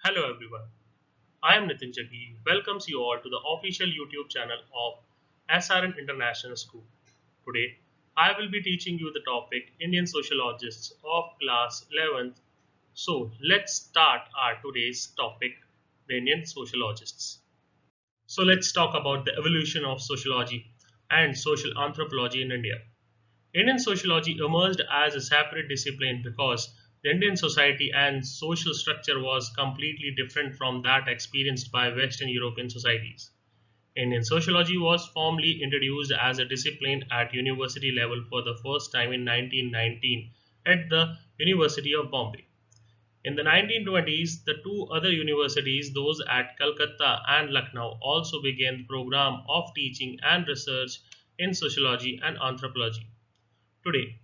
Hello everyone, I am Nitin Jaggi. Welcomes you all to the official YouTube channel of SRN International School. Today, I will be teaching you the topic Indian Sociologists of class 11th. So, let's start our today's topic, the Indian Sociologists. So, let's talk about the evolution of sociology and social anthropology in India. Indian sociology emerged as a separate discipline because the Indian society and social structure was completely different from that experienced by Western European societies. Indian sociology was formally introduced as a discipline at university level for the first time in 1919 at the University of Bombay. In the 1920s, the two other universities, those at Calcutta and Lucknow, also began the program of teaching and research in sociology and anthropology. Today,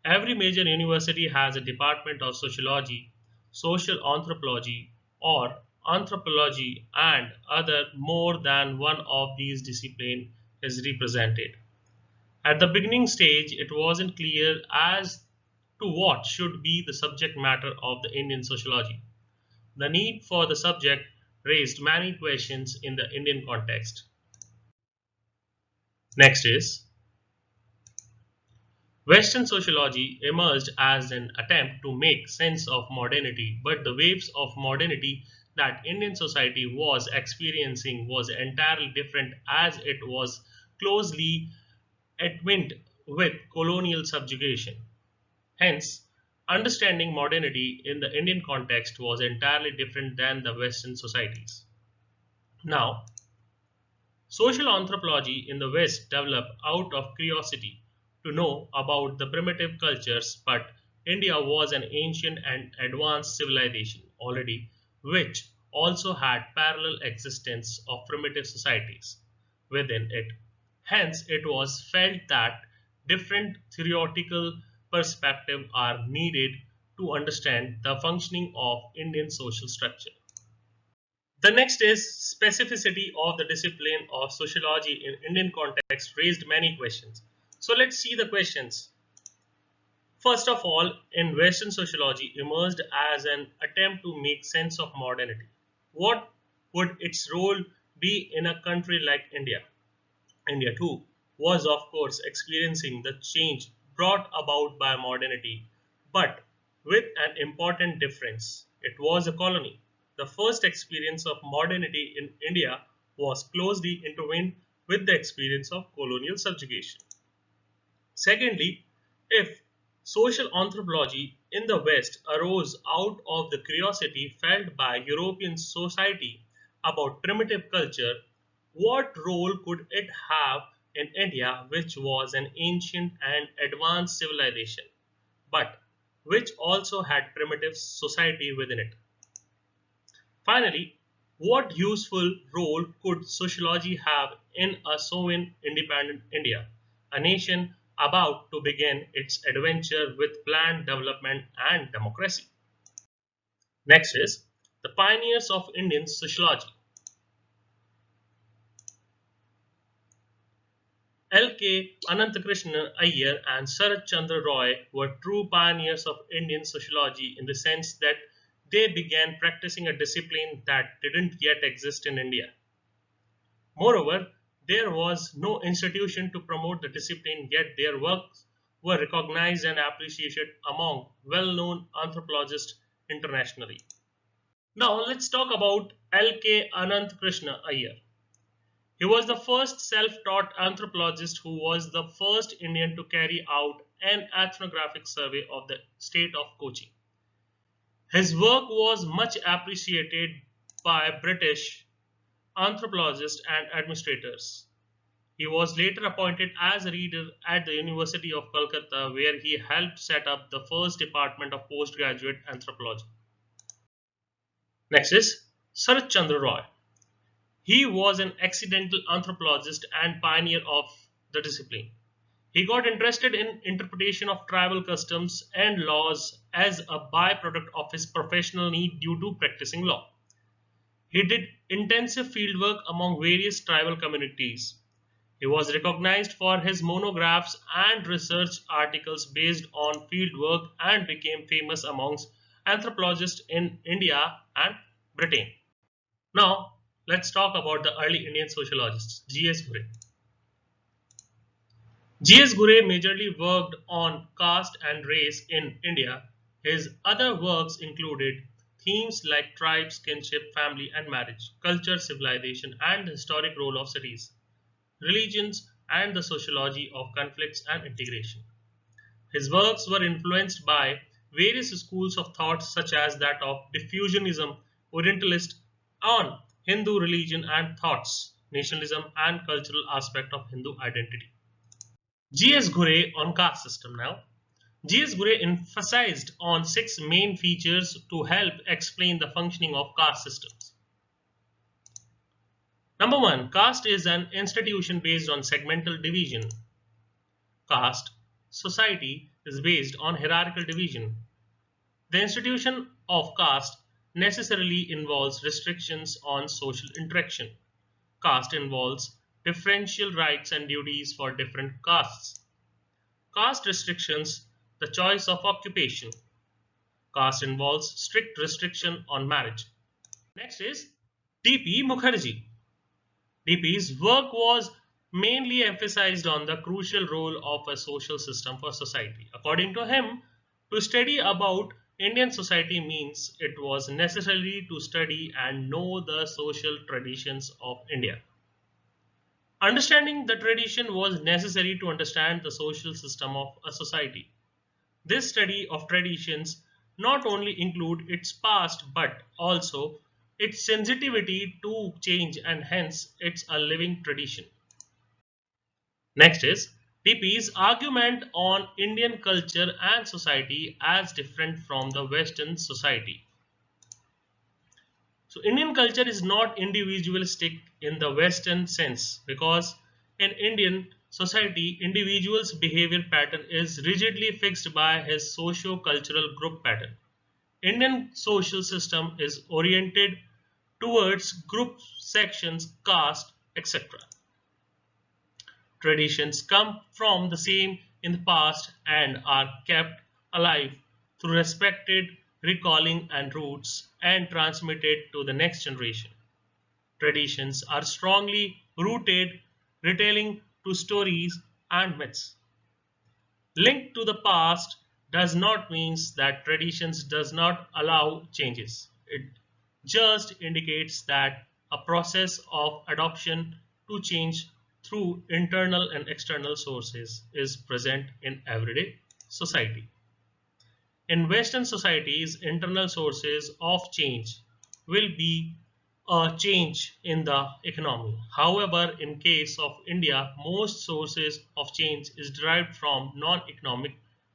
every major university has a department of sociology, social anthropology, or anthropology, and other more than one of these disciplines is represented. At the beginning stage, it wasn't clear as to what should be the subject matter of the Indian sociology. The need for the subject raised many questions in the Indian context. Next is Western sociology emerged as an attempt to make sense of modernity, but the waves of modernity that Indian society was experiencing was entirely different as it was closely entwined with colonial subjugation. Hence, understanding modernity in the Indian context was entirely different than the Western societies. Now, social anthropology in the West developed out of curiosity to know about the primitive cultures, but India was an ancient and advanced civilization already, which also had parallel existence of primitive societies within it. Hence, it was felt that different theoretical perspectives are needed to understand the functioning of Indian social structure. The next is specificity of the discipline of sociology in Indian context raised many questions. So let's see the questions. First of all, in Western sociology emerged as an attempt to make sense of modernity. What would its role be in a country like India? India too was of course experiencing the change brought about by modernity, but with an important difference. It was a colony. The first experience of modernity in India was closely intertwined with the experience of colonial subjugation. Secondly, if social anthropology in the West arose out of the curiosity felt by European society about primitive culture, what role could it have in India, which was an ancient and advanced civilization, but which also had primitive society within it? Finally, what useful role could sociology have in a sovereign independent India, a nation about to begin its adventure with planned development and democracy? Next is the pioneers of Indian sociology. L.K. Ananthakrishna Iyer and Sarath Chandra Roy were true pioneers of Indian sociology in the sense that they began practicing a discipline that didn't yet exist in India. Moreover, there was no institution to promote the discipline, yet their works were recognized and appreciated among well known anthropologists internationally. Now, let's talk about L.K. Ananthakrishna Iyer. He was the first self taught anthropologist who was the first Indian to carry out an ethnographic survey of the state of Kochi. His work was much appreciated by British anthropologists and administrators. He was later appointed as a reader at the University of Calcutta, where he helped set up the first department of postgraduate anthropology. Next is Sarath Chandra Roy. He was an accidental anthropologist and pioneer of the discipline. He got interested in interpretation of tribal customs and laws as a byproduct of his professional need due to practicing law. He did intensive fieldwork among various tribal communities. He was recognized for his monographs and research articles based on fieldwork and became famous amongst anthropologists in India and Britain. Now, let's talk about the early Indian sociologists, G.S. Gure. G.S. Gure majorly worked on caste and race in India. His other works included themes like tribes, kinship, family, and marriage, culture, civilization, and the historic role of cities, religions, and the sociology of conflicts and integration. His works were influenced by various schools of thought, such as that of diffusionism, Orientalist, on Hindu religion and thoughts, nationalism, and cultural aspect of Hindu identity. G.S. Gure on caste system now. G.S. Gure emphasized on six main features to help explain the functioning of caste systems. Number one, caste is an institution based on segmental division. Caste society is based on hierarchical division. The institution of caste necessarily involves restrictions on social interaction. Caste involves differential rights and duties for different castes. Caste restrictions the choice of occupation. Caste involves strict restriction on marriage. Next is D.P. Mukherjee. DP's work was mainly emphasized on the crucial role of a social system for society. According to him, to study about Indian society means it was necessary to study and know the social traditions of India. Understanding the tradition was necessary to understand the social system of a society. This study of traditions not only include its past but also its sensitivity to change and hence it's a living tradition. Next is TP's argument on Indian culture and society as different from the Western society. So Indian culture is not individualistic in the Western sense because in Indian society, individual's behavior pattern is rigidly fixed by his socio-cultural group pattern. Indian social system is oriented towards group sections, caste, etc. Traditions come from the same in the past and are kept alive through respected recalling and roots and transmitted to the next generation. Traditions are strongly rooted, retelling to stories and myths. Linked to the past does not mean that traditions does not allow changes. It just indicates that a process of adoption to change through internal and external sources is present in everyday society. In Western societies, internal sources of change will be a change in the economy. However, in case of India, most sources of change is derived from non-economic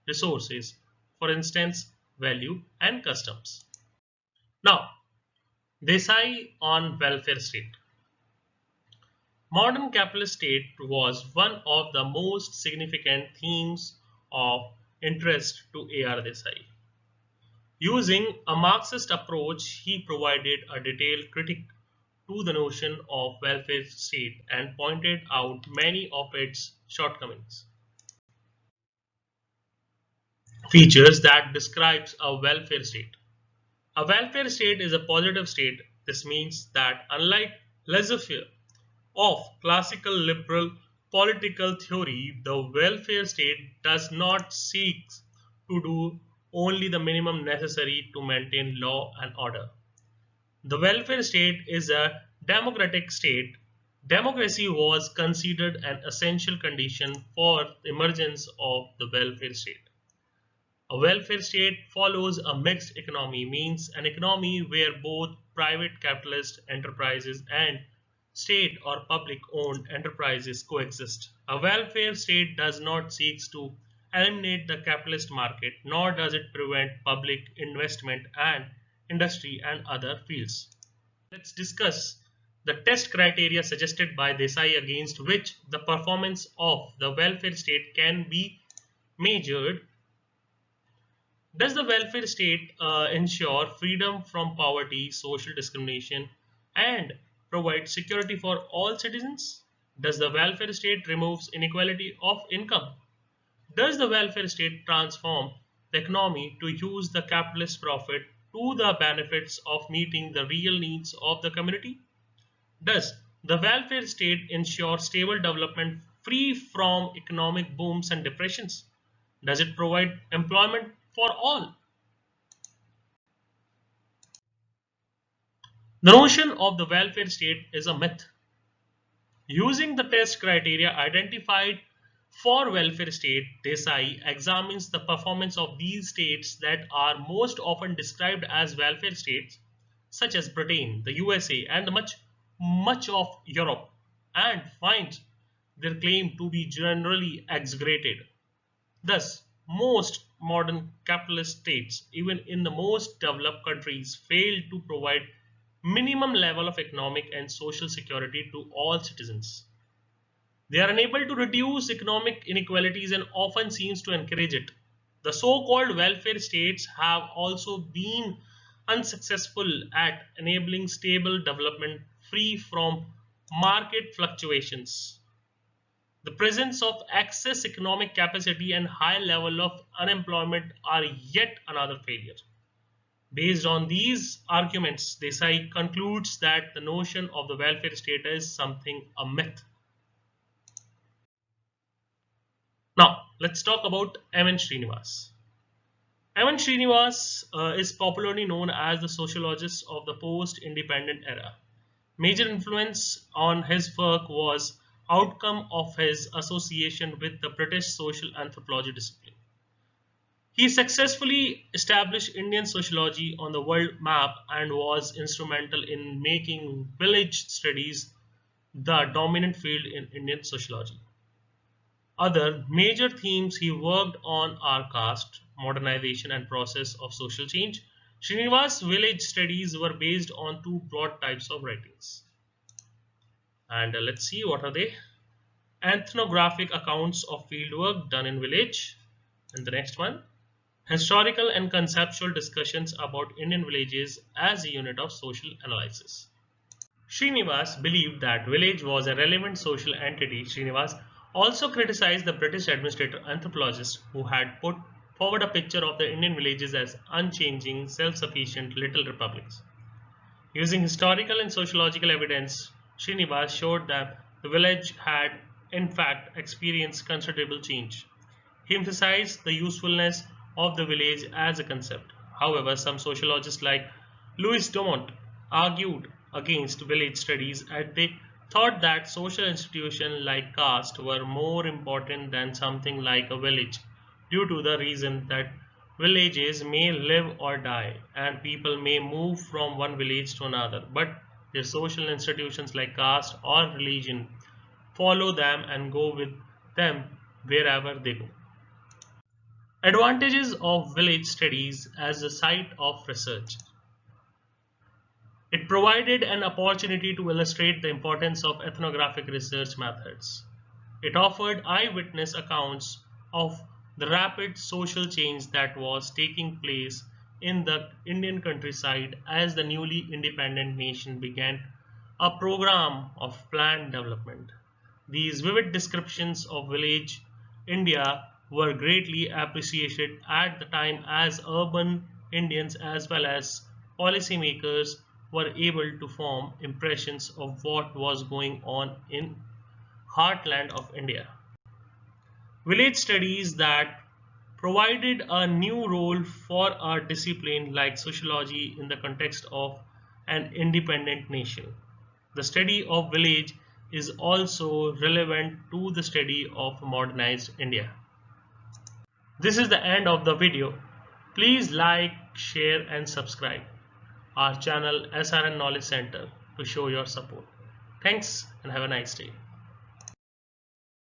resources, for instance, value and customs. Now, Desai on welfare state. Modern capitalist state was one of the most significant themes of interest to A.R. Desai. Using a Marxist approach, he provided a detailed critique to the notion of welfare state and pointed out many of its shortcomings. Features that describes a welfare state. A welfare state is a positive state. This means that unlike laissez-faire of classical liberal political theory, the welfare state does not seek to do only the minimum necessary to maintain law and order. The welfare state is a democratic state. Democracy was considered an essential condition for the emergence of the welfare state. A welfare state follows a mixed economy, means an economy where both private capitalist enterprises and state or public owned enterprises coexist. A welfare state does not seek to eliminate the capitalist market, nor does it prevent public investment and industry and other fields. Let's discuss the test criteria suggested by Desai against which the performance of the welfare state can be measured. Does the welfare state ensure freedom from poverty, social discrimination, and provide security for all citizens? Does the welfare state removes inequality of income? Does the welfare state transform the economy to use the capitalist profit to the benefits of meeting the real needs of the community? Does the welfare state ensure stable development free from economic booms and depressions? Does it provide employment for all? The notion of the welfare state is a myth. Using the test criteria identified for welfare state, Desai examines the performance of these states that are most often described as welfare states, such as Britain, the USA, and much of Europe, and finds their claim to be generally exaggerated. Thus, most modern capitalist states, even in the most developed countries, fail to provide minimum level of economic and social security to all citizens. They are unable to reduce economic inequalities and often seems to encourage it. The so-called welfare states have also been unsuccessful at enabling stable development free from market fluctuations. The presence of excess economic capacity and high level of unemployment are yet another failure. Based on these arguments, Desai concludes that the notion of the welfare state is something a myth. Now, let's talk about MNSrinivas. MNSrinivas is popularly known as the sociologist of the post-independent era. Major influence on his work was outcome of his association with the British social anthropology discipline. He successfully established Indian sociology on the world map and was instrumental in making village studies the dominant field in Indian sociology. Other major themes he worked on are caste, modernization, and process of social change. Srinivas' village studies were based on two broad types of writings. And let's see what are they. Ethnographic accounts of fieldwork done in village. And the next one, historical and conceptual discussions about Indian villages as a unit of social analysis. Srinivas believed that village was a relevant social entity. Srinivas also criticized the British administrator anthropologist who had put forward a picture of the Indian villages as unchanging, self-sufficient little republics. Using historical and sociological evidence, Srinivas showed that the village had in fact experienced considerable change. He emphasized the usefulness of the village as a concept. However, some sociologists like Louis Dumont argued against village studies as they thought that social institutions like caste were more important than something like a village due to the reason that villages may live or die and people may move from one village to another, but their social institutions like caste or religion follow them and go with them wherever they go. Advantages of village studies as a site of research. It provided an opportunity to illustrate the importance of ethnographic research methods. It offered eyewitness accounts of the rapid social change that was taking place in the Indian countryside as the newly independent nation began a program of planned development. These vivid descriptions of village India were greatly appreciated at the time as urban Indians as well as policymakers were able to form impressions of what was going on in heartland of India. Village studies that provided a new role for a discipline like sociology in the context of an independent nation. The study of village is also relevant to the study of modernized India. This is the end of the video. Please like, share and subscribe our channel SRN Knowledge Center to show your support. Thanks and have a nice day.